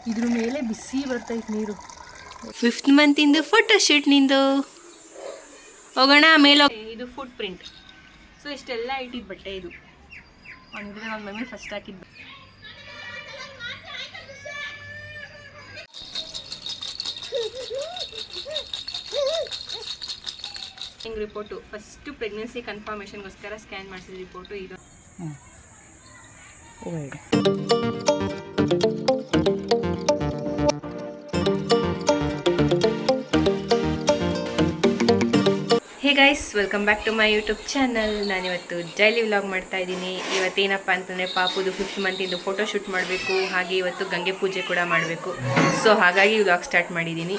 ಇದ್ರ ಮೇಲೆ ಬಿಸಿ ಬರ್ತೈತೆ ನೀರು. 5th ಮಂತಿಂದು ಫೋಟೋ ಶೂಟ್ ನಿಂದು. ಹೋಗೋಣ ಮೇಲೆ. ಇದು ಫುಟ್ ಪ್ರಿಂಟ್. ಸೊ ಇಷ್ಟೆಲ್ಲ ಇಟ್ಟಿದ್ದು ಬಟ್ಟೆ ಇದು. ಅವನಿದ್ರೆ ನನ್ನ ಮಮ್ಮಿ ಫಸ್ಟ್ ಹಾಕಿದ್ದು. ಹಿಂಗೆ ರಿಪೋರ್ಟು ಫಸ್ಟು ಪ್ರೆಗ್ನೆನ್ಸಿ ಕನ್ಫರ್ಮೇಷನ್ಗೋಸ್ಕರ ಸ್ಕ್ಯಾನ್ ಮಾಡಿಸಿದ ರಿಪೋರ್ಟು ಇದು. Hey guys, welcome back to my YouTube channel. ನಾನಿವತ್ತು ಡೈಲಿ ವ್ಲಾಗ್ ಮಾಡ್ತಾ ಇದ್ದೀನಿ. ಇವತ್ತೇನಪ್ಪ ಅಂತಂದರೆ ಪಾಪುದು 5th ಮಂತಿಂದು ಫೋಟೋ ಶೂಟ್ ಮಾಡಬೇಕು, ಹಾಗೆ ಇವತ್ತು ಗಂಗೆ ಪೂಜೆ ಕೂಡ ಮಾಡಬೇಕು. ಸೊ ಹಾಗಾಗಿ ವ್ಲಾಗ್ ಸ್ಟಾರ್ಟ್ ಮಾಡಿದ್ದೀನಿ.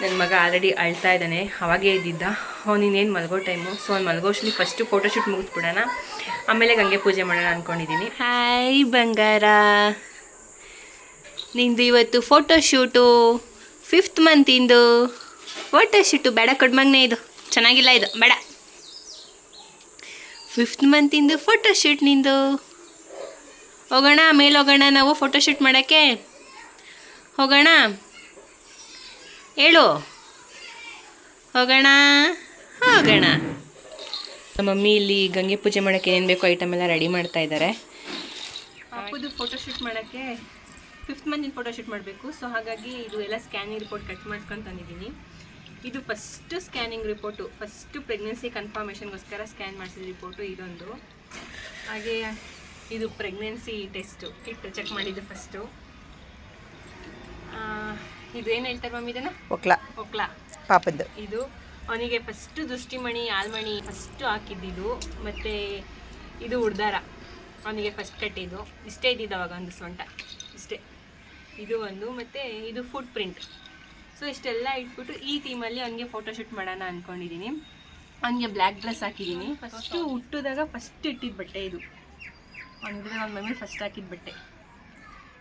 ನನ್ನ ಮಗ ಆಲ್ರೆಡಿ ಅಳ್ತಾ ಇದ್ದಾನೆ, ಅವಾಗೇ ಇದ್ದಿದ್ದ. ಅವನಿನ್ನೇನು ಮಲ್ಗೋ ಟೈಮು. ಸೊ ಅವ್ನು ಮಲ್ಗೋಷ್ಲಿ ಫಸ್ಟು ಫೋಟೋ ಶೂಟ್ ಮುಗಿಸ್ಬಿಡೋಣ, ಆಮೇಲೆ ಗಂಗೆ ಪೂಜೆ ಮಾಡೋಣ ಅಂದ್ಕೊಂಡಿದ್ದೀನಿ. ಹಾಯ್ ಬಂಗಾರ, ನಿಂದು ಇವತ್ತು ಫೋಟೋ ಶೂಟು 5th ಮಂತಿಂದು ಫೋಟೋ ಶೂಟು. ಬೇಡ ಕೊಡ್ಮಗ್ನೆ, ಇದು ಚೆನ್ನಾಗಿಲ್ಲ, ಇದು ಬೇಡ. 5th ಮಂತಿಂದು ಫೋಟೋ ಶೂಟ್ ನಿಂದು. ಹೋಗೋಣ ಮೇಲೆ, ಹೋಗೋಣ ನಾವು ಫೋಟೋ ಶೂಟ್ ಮಾಡೋಕ್ಕೆ. ಹೋಗೋಣ, ಹೇಳು. ಹೋಗೋಣ ಹೋಗೋಣ. ನಮ್ಮ ಮಮ್ಮಿ ಇಲ್ಲಿ ಗಂಗೆ ಪೂಜೆ ಮಾಡೋಕ್ಕೆ ಏನೇನು ಬೇಕೋ ಐಟಮ್ ಎಲ್ಲ ರೆಡಿ ಮಾಡ್ತಾ ಇದ್ದಾರೆ. ಪಾಪುದು ಫೋಟೋ ಶೂಟ್ ಮಾಡೋಕ್ಕೆ 5th ಮಂತಿನ ಫೋಟೋ ಶೂಟ್ ಮಾಡಬೇಕು. ಸೊ ಹಾಗಾಗಿ ಇದು ಎಲ್ಲ ಸ್ಕ್ಯಾನಿಂಗ್ ರಿಪೋರ್ಟ್ ಕಟ್ ಮಾಡ್ಕೊಂಡು ತಂದಿದ್ದೀನಿ. ಇದು first scanning report, first pregnancy ಕನ್ಫರ್ಮೇಷನ್ಗೋಸ್ಕರ ಸ್ಕ್ಯಾನ್ ಮಾಡಿಸಿದ ರಿಪೋರ್ಟು ಇದೊಂದು. ಹಾಗೆ ಇದು ಪ್ರೆಗ್ನೆನ್ಸಿ ಟೆಸ್ಟು ಇಟ್ಟು ಚೆಕ್ ಮಾಡಿದ್ದು ಫಸ್ಟು. ಇದು ಏನು ಹೇಳ್ತಾರೆ ಮಮ್ಮಿ ಇದನ್ನು? ಒಕ್ಲ ಪಾಪದ್ದು. ಇದು ಅವನಿಗೆ ಫಸ್ಟು ದೃಷ್ಟಿಮಣಿ ಆಲ್ಮಣಿ ಫಸ್ಟು ಹಾಕಿದ್ದಿದ್ದು, ಮತ್ತು ಇದು ಉಡ್ದಾರ ಅವನಿಗೆ ಫಸ್ಟ್ ಕಟ್ಟಿದ್ದು. ಇಷ್ಟೇ ಇದ್ದಿದ್ದು ಅವಾಗ, ಒಂದು ಸೊಂಟ ಇಷ್ಟೇ. ಇದು ಒಂದು, ಮತ್ತು ಇದು ಫುಟ್ ಪ್ರಿಂಟ್. ಸೊ ಇಷ್ಟೆಲ್ಲ ಇಟ್ಬಿಟ್ಟು ಈ ಟೀಮಲ್ಲಿ ಅವನಿಗೆ ಫೋಟೋ ಶೂಟ್ ಮಾಡೋಣ ಅಂದ್ಕೊಂಡಿದ್ದೀನಿ. ಅವನಿಗೆ ಬ್ಲ್ಯಾಕ್ ಡ್ರೆಸ್ ಹಾಕಿದ್ದೀನಿ. ಫಸ್ಟು ಹುಟ್ಟಿದಾಗ ಫಸ್ಟ್ ಇಟ್ಟಿದ್ದು ಬಟ್ಟೆ ಇದು. ಅವನಿದ್ರೆ ನನ್ನ ಮಮ್ಮಿ ಫಸ್ಟ್ ಹಾಕಿದ ಬಟ್ಟೆ.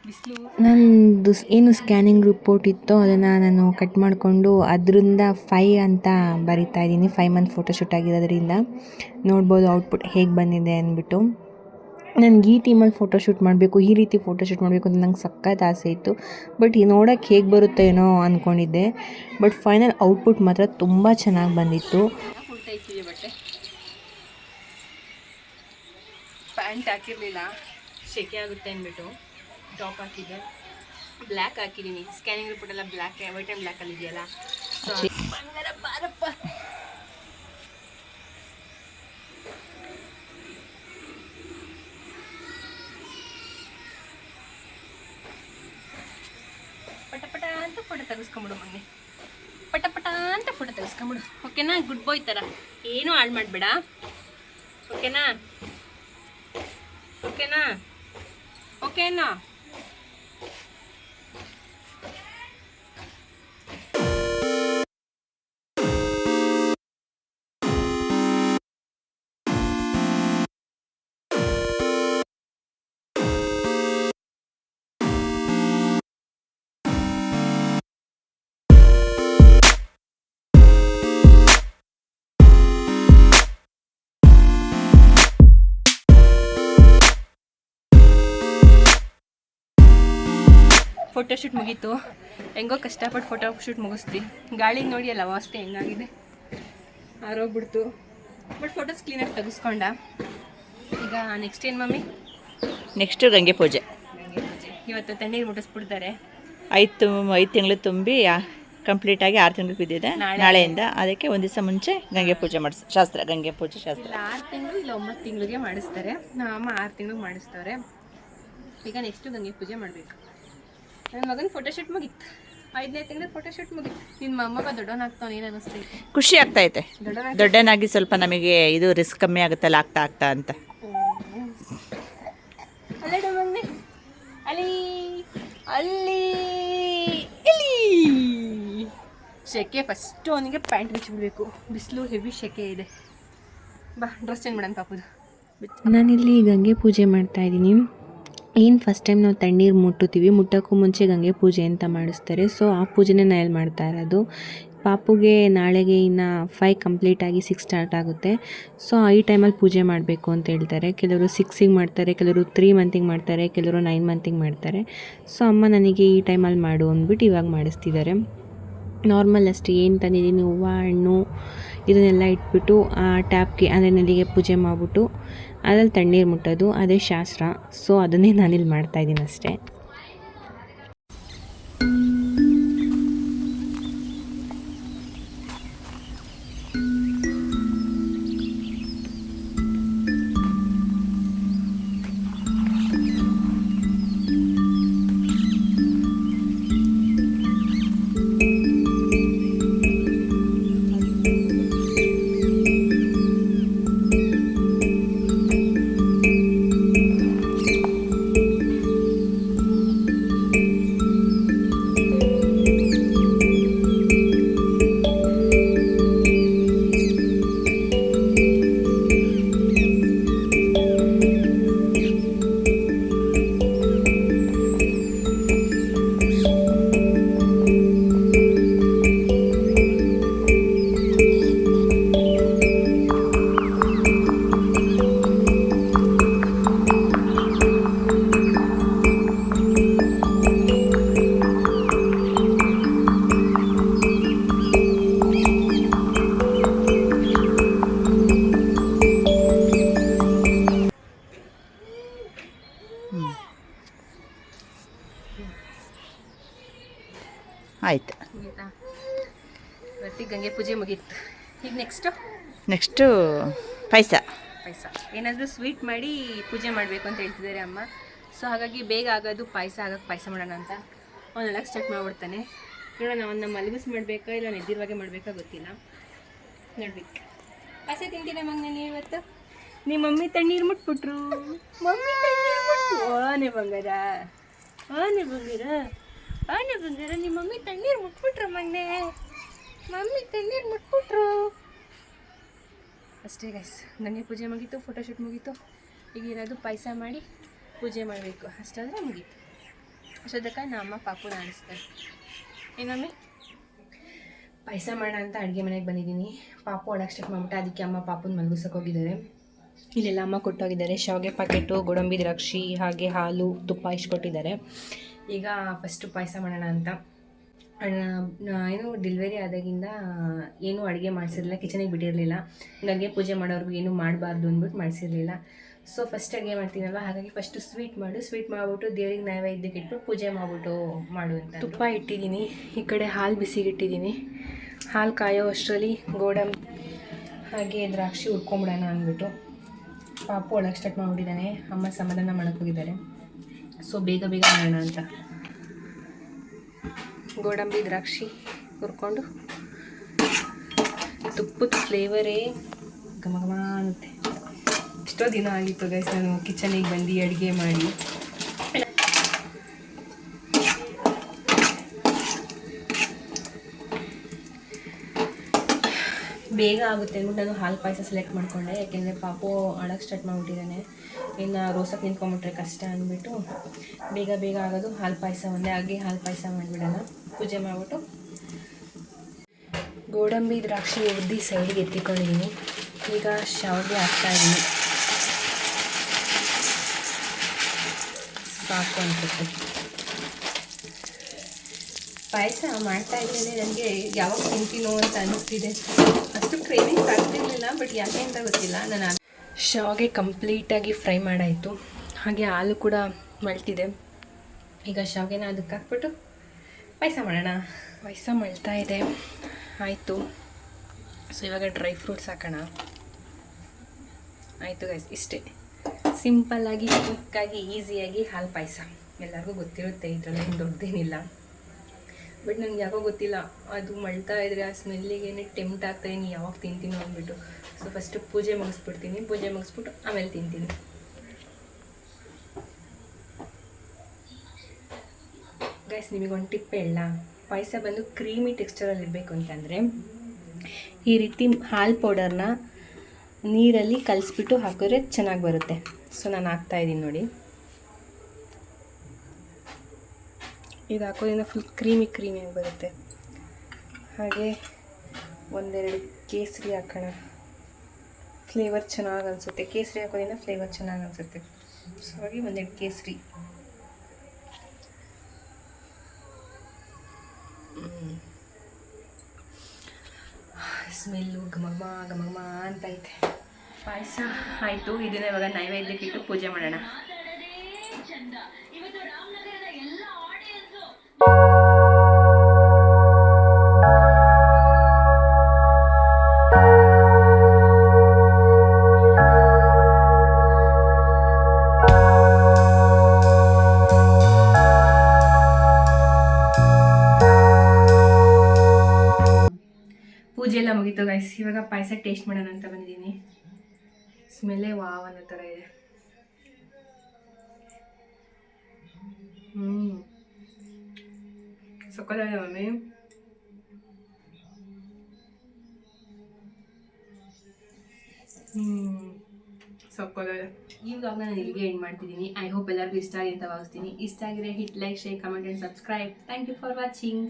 ಬಿಸಿಲು ನಂದು ಏನು ಸ್ಕ್ಯಾನಿಂಗ್ ರಿಪೋರ್ಟ್ ಇತ್ತೋ ಅದನ್ನು ನಾನು ಕಟ್ ಮಾಡಿಕೊಂಡು ಅದರಿಂದ 5 ಅಂತ ಬರಿತಾ ಇದ್ದೀನಿ. 5 ಮಂತ್ ಫೋಟೋ ಶೂಟ್ ಆಗಿರೋದ್ರಿಂದ ನೋಡ್ಬೋದು ಔಟ್ಪುಟ್ ಹೇಗೆ ಬಂದಿದೆ ಅಂದ್ಬಿಟ್ಟು. ನನಗೆ ಈ ಟೀಮಲ್ಲಿ ಫೋಟೋ ಶೂಟ್ ಮಾಡಬೇಕು, ಈ ರೀತಿ ಫೋಟೋ ಶೂಟ್ ಮಾಡಬೇಕು ಅಂತ ನಂಗೆ ಸಖತ್ ಆಸೆ ಇತ್ತು. ಬಟ್ ನೋಡೋಕ್ಕೆ ಹೇಗೆ ಬರುತ್ತೆ ಏನೋ ಅಂದ್ಕೊಂಡಿದ್ದೆ. ಬಟ್ ಫೈನಲ್ ಔಟ್ಪುಟ್ ಮಾತ್ರ ತುಂಬ ಚೆನ್ನಾಗಿ ಬಂದಿತ್ತು. ಬಟ್ಟೆ ಪ್ಯಾಂಟ್ ಹಾಕಿರಲಿಲ್ಲ, ಶೆಕೆ ಆಗುತ್ತೆ ಅಂದ್ಬಿಟ್ಟು ಟಾಪ್ ಹಾಕಿದ್ದೆ. ಬ್ಲ್ಯಾಕ್ ಹಾಕಿದ್ದೀನಿ. ಸ್ಕ್ಯಾನಿಂಗ್ ರಿಪೋರ್ಟ್ ಎಲ್ಲ ಬ್ಲ್ಯಾಕ್, ವೈಟ್ ಆ್ಯಂಡ್ ಬ್ಲ್ಯಾಕಲ್ಲಿ ಇದೆಯಲ್ಲ. ಸೊ ಬಾರಪ್ಪ. ಪಟ ಅಂತ ಫೋಟೋ ತೆಗೆಸ್ಕೊಂಬಿಡು ಮಮ್ಮಿ, ಪಟ ಅಂತ ಫೋಟೋ ತೆಗೆಸ್ಕೊಂಬಿಡು. ಓಕೆನಾ? ಗುಡ್ ಬಾಯ್ ಥರ ಏನೂ ಹಾಳು ಮಾಡಬೇಡ. ಓಕೆನಾ? ಓಕೆನಾ? ಓಕೆನಾ? ಫೋಟೋ ಶೂಟ್ ಮುಗೀತು. ಹೆಂಗೋ ಕಷ್ಟಪಟ್ಟು ಫೋಟೋ ಶೂಟ್ ಮುಗಿಸ್ತಿ. ಗಾಳಿ ನೋಡಿ ಅಲ್ಲ ಅವಸ್ಥೆ ಹೆಂಗಾಗಿದೆ, ಆರೋಗ್ಬಿಡ್ತು. ಬಟ್ ಫೋಟೋಸ್ ಕ್ಲೀನಾಗಿ ತೆಗೆಸ್ಕೊಂಡ. ಈಗ ನೆಕ್ಸ್ಟ್ ಏನು ಮಮ್ಮಿ? ನೆಕ್ಸ್ಟು ಗಂಗೆ ಪೂಜೆ. ಇವತ್ತು ತಣ್ಣೀರು ಮುಟ್ಟಿಸ್ಬಿಡ್ತಾರೆ. 5 ತಿಂಗಳು ತುಂಬಿ ಕಂಪ್ಲೀಟಾಗಿ 6 ತಿಂಗಳು ಬಿದ್ದಿದೆ ನಾಳೆಯಿಂದ. ಅದಕ್ಕೆ ಒಂದು ದಿವಸ ಮುಂಚೆ ಗಂಗೆ ಪೂಜೆ ಶಾಸ್ತ್ರ, ಗಂಗೆ ಪೂಜೆ ಶಾಸ್ತ್ರ 6 ತಿಂಗಳು ಇಲ್ಲ 9 ತಿಂಗಳಿಗೆ ಮಾಡಿಸ್ತಾರೆ. ನಮ್ಮ 6 ತಿಂಗಳಿಗೆ ಮಾಡಿಸ್ತಾರೆ. ಈಗ ನೆಕ್ಸ್ಟು ಗಂಗೆ ಪೂಜೆ ಮಾಡಬೇಕು. ನನ್ನ ಮಗನ ಫೋಟೋ ಶೂಟ್ ಮುಗೀತು. 5ನೇ ತಿಂಗಳು ಫೋಟೋ ಶೂಟ್ ಮುಗೀತು. ನಿನ್ನ ಮೊಮ್ಮಗ ದೊಡ್ಡವನಾಗ್ತಾವ, ಏನು ಅನ್ನಿಸ್ತೈತೆ? ಖುಷಿ ಆಗ್ತೈತೆ. ದೊಡ್ಡನಾಗಿ ಸ್ವಲ್ಪ ನಮಗೆ ಇದು ರಿಸ್ಕ್ ಕಮ್ಮಿ ಆಗುತ್ತಲ್ಲ ಆಗ್ತಾ ಅಂತ. ಅಲ್ಲೇ ಮಗನೇ, ಅಲ್ಲಿ ಅಲ್ಲಿ ಇಲ್ಲಿ ಶೆಕೆ. ಫಸ್ಟು ಅವನಿಗೆ ಪ್ಯಾಂಟ್ ಬಿಚ್ಚಿಬಿಡ್ಬೇಕು, ಬಿಸಿಲು ಹೆವಿ ಶೆಕೆ ಇದೆ. ಬಾ ಡ್ರೆಸ್ ಚೇಂಜ್ ಮಾಡೋಣ ಪಾಪುದು. ನಾನಿಲ್ಲಿ ಗಂಗೆ ಪೂಜೆ ಮಾಡ್ತಾಯಿದ್ದೀನಿ. ಏನು ಫಸ್ಟ್ ಟೈಮ್ ನಾವು ತಣ್ಣೀರು ಮುಟ್ಟುತ್ತೀವಿ, ಮುಟ್ಟೋಕ್ಕೂ ಮುಂಚೆ ಗಂಗೆ ಪೂಜೆ ಅಂತ ಮಾಡಿಸ್ತಾರೆ. ಸೊ ಆ ಪೂಜೆನೇ ನಾನು ಇಲ್ಲಿ ಮಾಡ್ತಾ ಇರೋದು. ಪಾಪುಗೆ ನಾಳೆಗೆ ಇನ್ನು 5 ಕಂಪ್ಲೀಟಾಗಿ 6 ಸ್ಟಾರ್ಟ್ ಆಗುತ್ತೆ. ಸೊ ಈ ಟೈಮಲ್ಲಿ ಪೂಜೆ ಮಾಡಬೇಕು ಅಂತ ಹೇಳ್ತಾರೆ. ಕೆಲವರು 6ಗೆ ಮಾಡ್ತಾರೆ, ಕೆಲವರು 3 ಮಂತಿಗೆ ಮಾಡ್ತಾರೆ, ಕೆಲವರು 9 ಮಂತಿಗೆ ಮಾಡ್ತಾರೆ. ಸೊ ಅಮ್ಮ ನನಗೆ ಈ ಟೈಮಲ್ಲಿ ಮಾಡು ಅಂದ್ಬಿಟ್ಟು ಇವಾಗ ಮಾಡಿಸ್ತಿದ್ದಾರೆ. ನಾರ್ಮಲ್ ಅಷ್ಟೇ, ಏನು ತಂದಿದ್ದೀನಿ ಹೂವು ಹಣ್ಣು ಇದನ್ನೆಲ್ಲ ಇಟ್ಬಿಟ್ಟು ಟ್ಯಾಪ್ಗೆ ಅಂದರೆ ನಲ್ಲಿಗೆ ಪೂಜೆ ಮಾಡಿಬಿಟ್ಟು ಅದ್ರಲ್ಲಿ ತಣ್ಣೀರು ಮುಟ್ಟೋದು, ಅದೇ ಶಾಸ್ತ್ರ. ಸೊ ಅದನ್ನೇ ನಾನಿಲ್ಲಿ ಮಾಡ್ತಾಯಿದ್ದೀನಿ ಅಷ್ಟೇ. ಆಯ್ತು, ಮುಗೀತಾ? ಇವತ್ತಿಗೆ ಗಂಗೆ ಪೂಜೆ ಮುಗೀತು. ಈಗ ನೆಕ್ಸ್ಟು ಪಾಯಸ ಏನಾದರೂ ಸ್ವೀಟ್ ಮಾಡಿ ಪೂಜೆ ಮಾಡಬೇಕು ಅಂತ ಹೇಳ್ತಿದ್ದಾರೆ ಅಮ್ಮ. ಸೊ ಹಾಗಾಗಿ ಬೇಗ ಆಗೋದು ಪಾಯಸ ಮಾಡೋಣ ಅಂತ ಅವನೊಳಗೆ ಸ್ಟಾರ್ಟ್ ಮಾಡಿಬಿಡ್ತಾನೆ. ನೋಡೋಣ, ಅವನ್ನ ಮಲಗಿಸ್ ಮಾಡಬೇಕಾ ಇಲ್ಲ ನೆದ್ದಿರುವಾಗೆ ಮಾಡಬೇಕಾ ಗೊತ್ತಿಲ್ಲ, ನೋಡ್ಬೇಕು. ಪಾಯಸ ತಿಂತೀರ ಮಗನ ನೀವು ಇವತ್ತು? ನಿಮ್ಮ ಮಮ್ಮಿ ತಣ್ಣೀರು ಮುಟ್ಬಿಟ್ರು. ಆನೆ ಬಂಗಾರ ನಿಮ್ಮ ಮಮ್ಮಿ ತಣ್ಣೀರು ಮುಟ್ಬಿಟ್ರು ಮಗನೇ. ಮಮ್ಮಿ ತಣ್ಣೀರು ಮುಟ್ಬಿಟ್ರು ಅಷ್ಟೇ ಗೈಸ್. ನನಗೆ ಪೂಜೆ ಮುಗೀತು, ಫೋಟೋಶೂಟ್ ಮುಗೀತು. ಈಗ ಇರೋದು ಪಾಯಸ ಮಾಡಿ ಪೂಜೆ ಮಾಡಬೇಕು, ಅಷ್ಟಾದರೆ ಮುಗೀತು. ಅಷ್ಟೊತ್ತಕ್ಕೆ ನಮ್ಮ ಪಾಪು ಆಡಿಸ್ತಾರೆ. ಏನಮ್ಮಿ ಪಾಯಸ ಮಾಡೋಣ ಅಂತ ಅಡುಗೆ ಮನೆಗೆ ಬಂದಿದ್ದೀನಿ. ಪಾಪು ಒಳಗೆ ಸ್ಟಾರ್ಟ್ ಮಾಡ್ಬಿಟ್ಟು ಅದಕ್ಕೆ ಅಮ್ಮ ಪಾಪುನ ಮಲಗಿಸೋಕೆ ಹೋಗಿದ್ದಾರೆ. ಇಲ್ಲೆಲ್ಲ ಅಮ್ಮ ಕೊಟ್ಟೋಗಿದ್ದಾರೆ ಶಾವಿಗೆ ಪ್ಯಾಕೆಟು, ಗೋಡಂಬಿ ದ್ರಾಕ್ಷಿ, ಹಾಗೆ ಹಾಲು ತುಪ್ಪ ಇಷ್ಟು ಕೊಟ್ಟಿದ್ದಾರೆ. ಈಗ ಫಸ್ಟು ಪಾಯಸ ಮಾಡೋಣ ಅಂತ. ಏನು ಡೆಲಿವರಿ ಆದಾಗಿಂದ ಏನೂ ಅಡುಗೆ ಮಾಡಿಸಿರಲಿಲ್ಲ, ಕಿಚನಿಗೆ ಬಿಟ್ಟಿರಲಿಲ್ಲ. ಗಂಗೆ ಪೂಜೆ ಮಾಡೋರ್ಗು ಏನೂ ಮಾಡಬಾರ್ದು ಅಂದ್ಬಿಟ್ಟು ಮಾಡಿಸಿರಲಿಲ್ಲ. ಸೊ ಫಸ್ಟ್ ಅಡುಗೆ ಮಾಡ್ತೀನಲ್ವ, ಹಾಗಾಗಿ ಫಸ್ಟು ಸ್ವೀಟ್ ಮಾಡಿಬಿಟ್ಟು ದೇವ್ರಿಗೆ ನೈವೇದ್ಯಕ್ಕೆ ಇಟ್ಬಿಟ್ಟು ಪೂಜೆ ಮಾಡಿಬಿಟ್ಟು ಮಾಡು ಅಂತ. ತುಪ್ಪ ಇಟ್ಟಿದ್ದೀನಿ, ಈ ಕಡೆ ಹಾಲು ಬಿಸಿಗೆ ಇಟ್ಟಿದ್ದೀನಿ. ಹಾಲು ಕಾಯೋ ಅಷ್ಟರಲ್ಲಿ ಗೋಡಂಬಿ ಹಾಗೆ ದ್ರಾಕ್ಷಿ ಹುರ್ಕೊಂಬಿಡೋಣ ಅಂದ್ಬಿಟ್ಟು ಪಾಪು ಒಳಗೆ ಸ್ಟಾರ್ಟ್ ಮಾಡಿಬಿಟ್ಟಿದ್ದಾನೆ. ಅಮ್ಮ ಸಮಾಧಾನ ಮಾಡೋಕ್ಕೆ ಹೋಗಿದ್ದಾರೆ. ಸೊ ಬೇಗ ಮಾಡೋಣ ಅಂತ ಗೋಡಂಬಿ ದ್ರಾಕ್ಷಿ ಹುರ್ಕೊಂಡು, ತುಪ್ಪದ ಫ್ಲೇವರೇ ಘಮ ಘಮ ಅಂತೆ. ಎಷ್ಟೋ ದಿನ ಆಗಿತ್ತು ಗೈಸ್ ನಾನು ಕಿಚನಿಗೆ ಬಂದು ಅಡುಗೆ ಮಾಡಿ. ಬೇಗ ಆಗುತ್ತೆ ಅಂದ್ಬಿಟ್ಟು ನಾನು ಹಾಲು ಪಾಯಸ ಸೆಲೆಕ್ಟ್ ಮಾಡಿಕೊಂಡೆ. ಯಾಕೆಂದರೆ ಪಾಪು ಅಳಕ್ಕೆ ಸ್ಟಾರ್ಟ್ ಮಾಡಿಬಿಟ್ಟಿದ್ದಾನೆ, ಇನ್ನು ರೋಸಕ್ಕೆ ನಿಂತ್ಕೊಂಬಿಟ್ರೆ ಕಷ್ಟ ಅಂದ್ಬಿಟ್ಟು ಬೇಗ ಆಗೋದು ಹಾಲು ಪಾಯಸ ಒಂದೇ. ಹಾಗೆ ಹಾಲು ಪಾಯಸ ಮಾಡಿಬಿಡೋಣ, ಪೂಜೆ ಮಾಡಿಬಿಟ್ಟು. ಗೋಡಂಬಿ ದ್ರಾಕ್ಷಿ ಹುರಿದು ಸೈಡಿಗೆ ಎತ್ತಿಕೊಂಡಿದ್ದೀನಿ. ಈಗ ಶಾವಿಗೆ ಹಾಕ್ತಾಯಿದ್ದೀನಿ, ಸಾಕು ಅನಿಸುತ್ತೆ. ಪಾಯಸ ಮಾಡ್ತಾಯಿದ್ದೀನಿ, ನನಗೆ ಯಾವಾಗ ತಿಂತೀನೋ ಅಂತ ಅನ್ನಿಸ್ತಿದೆ. ಅಷ್ಟು ಕ್ರೇವಿಂಗ್ಸ್ ಆಗ್ತಿರ್ಲಿಲ್ಲ, ಬಟ್ ಯಾಕೆ ಅಂತ ಗೊತ್ತಿಲ್ಲ. ನಾನು ಶಾವಿಗೆ ಕಂಪ್ಲೀಟಾಗಿ ಫ್ರೈ ಮಾಡಾಯಿತು, ಹಾಗೆ ಹಾಲು ಕೂಡ ಮಳ್ತಿದೆ. ಈಗ ಶಾವಿಗೆನ ಅದಕ್ಕೆ ಹಾಕ್ಬಿಟ್ಟು ಪಾಯಸ ಮಾಡೋಣ. ಪಾಯಸ ಮಳ್ತಾ ಇದೆ, ಆಯಿತು. ಸೊ ಇವಾಗ ಡ್ರೈ ಫ್ರೂಟ್ಸ್ ಹಾಕೋಣ. ಆಯಿತು ಗೈಸ್, ಇಷ್ಟೇ ಸಿಂಪಲ್ಲಾಗಿ ಕ್ವಿಕ್ಕಾಗಿ ಈಸಿಯಾಗಿ ಹಾಲು ಪಾಯಸ. ಎಲ್ಲರಿಗೂ ಗೊತ್ತಿರುತ್ತೆ, ಇದರಲ್ಲಿ ದೊಡ್ಡದೇನಿಲ್ಲ. ಬಟ್ ನನಗೆ ಯಾಕೋ ಗೊತ್ತಿಲ್ಲ, ಅದು ಮಳ್ತಾ ಇದ್ರೆ ಆ ಸ್ಮೆಲ್ಲಿಗೆ ಟೆಂಪ್ಟ್ ಆಗ್ತಾಯಿದ್ದೀನಿ ಯಾವಾಗ ತಿಂತೀನೋ ಅಂದ್ಬಿಟ್ಟು. ಸೊ ಫಸ್ಟು ಪೂಜೆ ಮುಗಿಸ್ಬಿಡ್ತೀನಿ, ಪೂಜೆ ಮುಗಿಸ್ಬಿಟ್ಟು ಆಮೇಲೆ ತಿಂತೀನಿ. ಗೈಸ್ ನಿಮಗೊಂದು ಟಿಪ್ ಹೇಳ, ಪಾಯಸ ಬಂದು ಕ್ರೀಮಿ ಟೆಕ್ಸ್ಚರಲ್ಲಿ ಇರಬೇಕು ಅಂತಂದರೆ ಈ ರೀತಿ ಹಾಲು ಪೌಡರ್ನ ನೀರಲ್ಲಿ ಕಲಿಸ್ಬಿಟ್ಟು ಹಾಕಿದ್ರೆ ಚೆನ್ನಾಗಿ ಬರುತ್ತೆ. ಸೊ ನಾನು ಹಾಕ್ತಾಯಿದ್ದೀನಿ ನೋಡಿ. ಇದು ಹಾಕೋದ್ರಿಂದ ಫುಲ್ ಕ್ರೀಮಿಯಾಗಿ ಬರುತ್ತೆ. ಹಾಗೆ ಒಂದೆರಡು ಕೇಸರಿ ಹಾಕೋಣ. ಫ್ಲೇವರ್ ಚೆನ್ನಾಗಿ ಅನಿಸುತ್ತೆ. ಕೇಸರಿ ಹಾಕೋದ್ರಿಂದ ಫ್ಲೇವರ್ ಚೆನ್ನಾಗಿ ಅನಿಸುತ್ತೆ. ಸೊ ಹಾಗೆ ಒಂದೆರಡು ಕೇಸರಿ. ಸ್ಮೆಲ್ಲು ಘಮ ಘಮ ಅಂತ ಐತೆ. ಪಾಯಸ ಆಯಿತು. ಇದನ್ನ ಇವಾಗ ನೈವೇದ್ಯಕ್ಕೆ ಇಟ್ಟು ಪೂಜೆ ಮಾಡೋಣ. ಪೂಜೆ ಎಲ್ಲ ಮುಗೀತು ಗೈಸ್. ಇವಾಗ ಪಾಯಸ ಟೇಸ್ಟ್ ಮಾಡೋಣ ಅಂತ ಬಂದಿದ್ದೀನಿ. ಸ್ಮೆಲ್ಲೇ ವಾವ್ ಅನ್ನೋ ಥರ ಇದೆ. ಸಕ್ಕತ್ತಾಗಿದೆ ಮಮ್ಮಿ. ಸಕ್ಕತ್ತಾಗಿದೆ. ಈ ವ್ಲಾಗ್ನ ನಾನು ಇಲ್ಲಿಗೆ ಎಂಡ್ ಮಾಡ್ತಿದ್ದೀನಿ. ಐ ಹೋಪ್ ಎಲ್ಲರಿಗೂ ಇಷ್ಟ ಆಗಿ ಅಂತ ಭಾವಿಸ್ತೀನಿ. ಇಷ್ಟ ಆಗಿದ್ರೆ hit like, share, comment and subscribe. Thank you for watching.